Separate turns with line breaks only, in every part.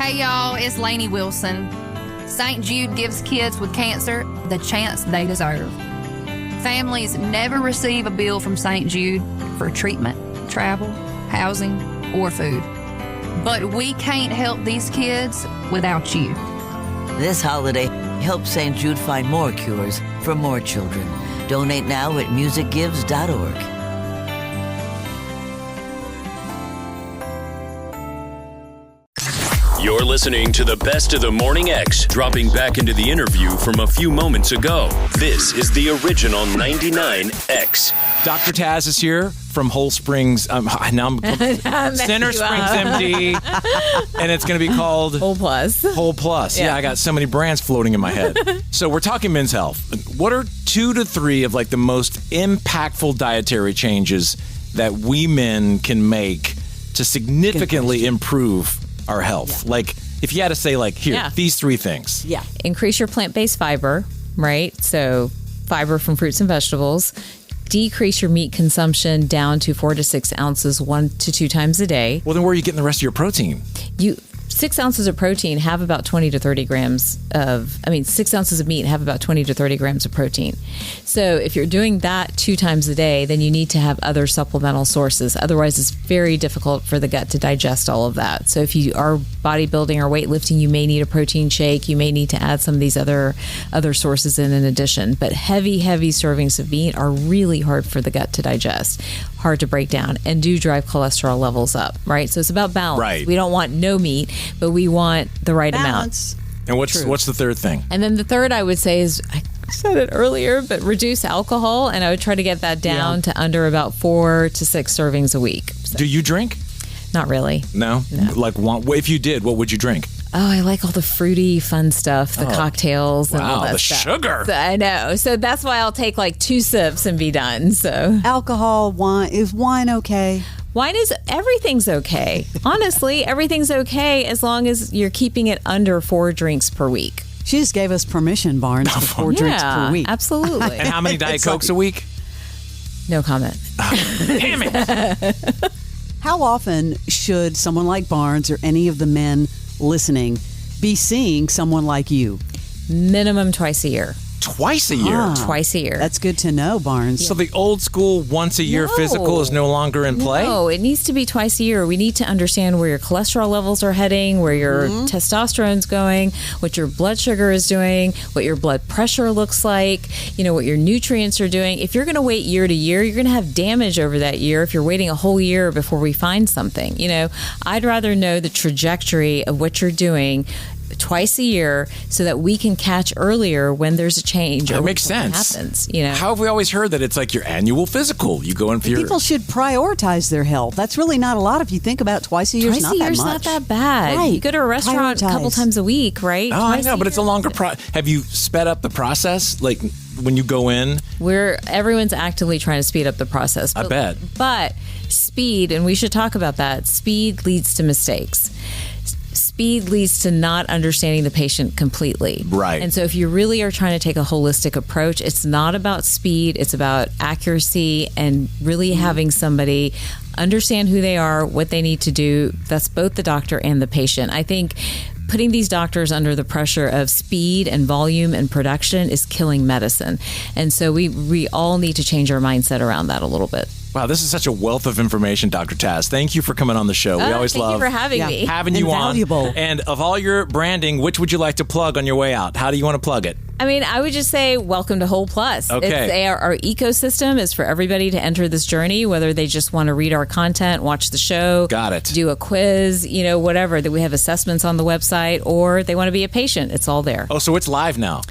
Hey y'all, it's Lainey Wilson. St. Jude gives kids with cancer the chance they deserve. Families never receive a bill from St. Jude for treatment, travel, housing, or food. But we can't help these kids without you.
This holiday, help St. Jude find more cures for more children. Donate now at musicgives.org.
You're listening to the best of the Morning X, dropping back into the interview from a few moments ago. This is the original 99X.
Dr. Taz is here from Whole Springs. Center Springs MD. And it's going to be called
Whole Plus.
Whole Plus. Yeah, I got so many brands floating in my head. So we're talking men's health. What are 2 to 3 of like the most impactful dietary changes that we men can make to significantly improve our health? Like, if you had to say, like, here, these 3 things.
Yeah. Increase your plant-based fiber, right? So fiber from fruits and vegetables. Decrease your meat consumption down to 4 to 6 ounces 1 to 2 times a day.
Well, then where are you getting the rest of your protein?
6 ounces of protein have about 20 to 30 grams of, 6 ounces of meat have about 20 to 30 grams of protein. So if you're doing that 2 times a day, then you need to have other supplemental sources. Otherwise, it's very difficult for the gut to digest all of that. So if you are bodybuilding or weightlifting, you may need a protein shake. You may need to add some of these other sources in addition. But heavy servings of meat are really hard for the gut to digest, hard to break down, and do drive cholesterol levels up, right? So it's about balance.
Right.
We don't want no meat, but we want the right
balance.
amount.
And what's the third thing?
And then the third I would say is, I said it earlier, but reduce alcohol, and I would try to get that down to under about 4 to 6 servings a week. So,
do you drink?
Not really.
No? Like, if you did, what would you drink?
Oh, I like all the fruity, fun stuff, the cocktails and all that stuff.
Sugar.
So, I know. So that's why I'll take like 2 sips and be done. So
alcohol, wine. Is wine okay?
Wine is, everything's okay. Honestly, everything's okay as long as you're keeping it under 4 drinks per week.
She just gave us permission, Barnes, for 4 drinks per week.
Absolutely.
And how many Diet Cokes a week?
No comment.
Damn it.
How often should someone like Barnes or any of the men listening be seeing someone like you?
Minimum twice a year.
Twice a year?
Twice a year.
That's good to know, Barnes.
So the old school once a year physical is no longer in play?
No, it needs to be twice a year. We need to understand where your cholesterol levels are heading, where your testosterone's going, what your blood sugar is doing, what your blood pressure looks like, what your nutrients are doing. If you're going to wait year to year, you're going to have damage over that year if you're waiting a whole year before we find something. I'd rather know the trajectory of what you're doing twice a year so that we can catch earlier when there's a change.
That makes sense.
Happens,
How have we always heard that it's like your annual physical? You go in for your...
People should prioritize their health. That's really not a lot if you think about twice a year.
Twice a year is not that bad.
Right.
You go to a restaurant a couple times a week, right?
Oh, I know, but it's a longer Have you sped up the process? Like when you go in?
Everyone's actively trying to speed up the process.
I bet.
But speed, and we should talk about that, speed leads to mistakes. Speed leads to not understanding the patient completely.
Right.
And so if you really are trying to take a holistic approach, it's not about speed, it's about accuracy and really having somebody understand who they are, what they need to do. That's both the doctor and the patient. I think putting these doctors under the pressure of speed and volume and production is killing medicine. And so we all need to change our mindset around that a little bit.
Wow, this is such a wealth of information, Dr. Taz. Thank you for coming on the show. We always love
thank you for having me.
Having you
Invaluable.
on. And of all your branding, which would you like to plug on your way out? How do you want to plug it?
I would just say welcome to Whole Plus.
Okay.
Our ecosystem is for everybody to enter this journey, whether they just want to read our content, watch the show.
Got it.
Do a quiz, whatever. That we have assessments on the website, or they want to be a patient. It's all there.
Oh, so it's live now.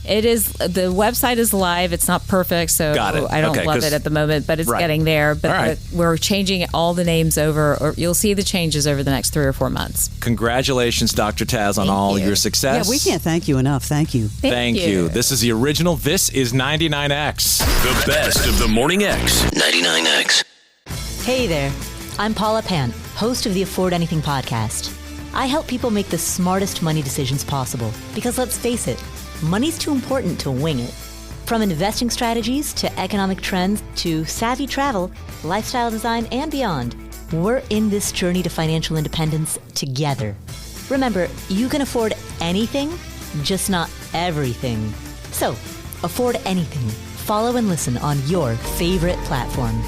It is. The website is live. It's not perfect, so I don't love it at the moment, but it's getting there. But we're changing all the names over, or you'll see the changes over the next 3 or 4 months.
Congratulations, Dr. Taz, on all your success.
Yeah, we can't thank you enough. Thank you.
Thank you. This is the original. This is 99X.
The best of the Morning X. 99X.
Hey there. I'm Paula Pant, host of the Afford Anything podcast. I help people make the smartest money decisions possible because, let's face it, money's too important to wing it. From investing strategies to economic trends to savvy travel, lifestyle design, and beyond, we're in this journey to financial independence together. Remember, you can afford anything, just not everything. So, afford anything. Follow and listen on your favorite platform.